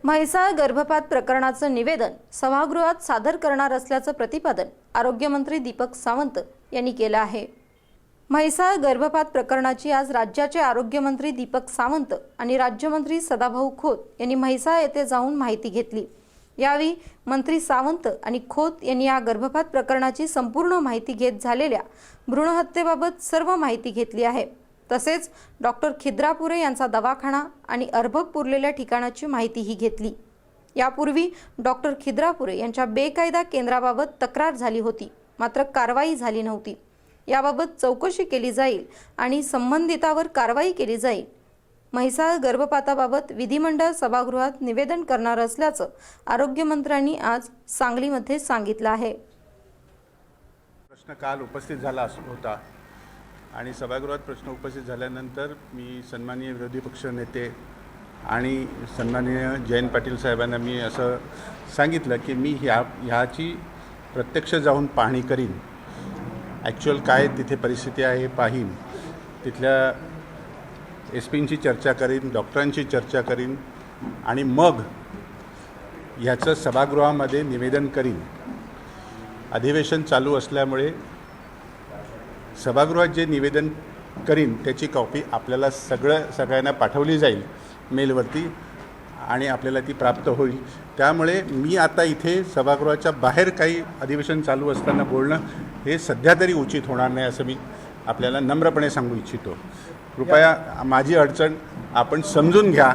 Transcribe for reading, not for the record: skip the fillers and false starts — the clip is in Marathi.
म्हैसाळ गर्भपात प्रकरणाचं निवेदन सभागृहात सादर करणार असल्याचं प्रतिपादन आरोग्यमंत्री दीपक सावंत यांनी केलं आहे। म्हैसाळ गर्भपात प्रकरणाची आज राज्याचे आरोग्यमंत्री दीपक सावंत आणि राज्यमंत्री सदाभाऊ खोत यांनी म्हैसाळ येथे जाऊन माहिती घेतली। यावेळी मंत्री सावंत आणि खोत यांनी या गर्भपात प्रकरणाची संपूर्ण माहिती घेत झालेल्या भ्रूणहत्येबाबत सर्व माहिती घेतली आहे। तसेच डॉक्टर खिद्रापुरे यांचा दवाखाना आणि अर्भक पुरलेल्या ठिकाणाची माहितीही घेतली। यापूर्वी डॉक्टर खिद्रापुरे यांच्या बेकायदा केंद्राबाबत तक्रार झाली होती, मात्र कारवाई झाली नव्हती। याबाबत चौकशी केली जाईल आणि संबंधितावर कारवाई केली जाईल। म्हैसाळ गर्भपाताबाबत विधिमंडळ सभागृहात निवेदन करणार असल्याचं आरोग्यमंत्र्यांनी आज सांगलीमध्ये सांगितलं आहे। प्रश्न काल उपस्थित झाला होता आणि सभागृहात प्रश्न उपस्थित झाल्यानंतर मी सन्माननीय विरोधी पक्ष नेते आणि सन्माननीय जयंत पाटील साहेबांना मी असं सांगितलं की मी ह्याची प्रत्यक्ष जाऊन पाहणी करीन, ॲक्च्युअल काय तिथे परिस्थिती आहे पाहीन, तिथल्या एसपींची चर्चा करीन, डॉक्टरांची चर्चा करीन आणि मग ह्याचं सभागृहामध्ये निवेदन करीन। अधिवेशन चालू असल्यामुळे सभागृहात जे निवेदन करीन त्याची कॉपी आपल्याला सगळ्यांना पाठवली जाईल मेलवरती आणि आपल्याला ती प्राप्त होईल। त्यामुळे मी आता इथे सभागृहाच्या बाहेर काही अधिवेशन चालू असताना बोलणं हे सध्या तरी उचित होणार नाही असं मी आपल्याला नम्रपणे सांगू इच्छितो। कृपया माझी अडचण आपण समजून घ्या।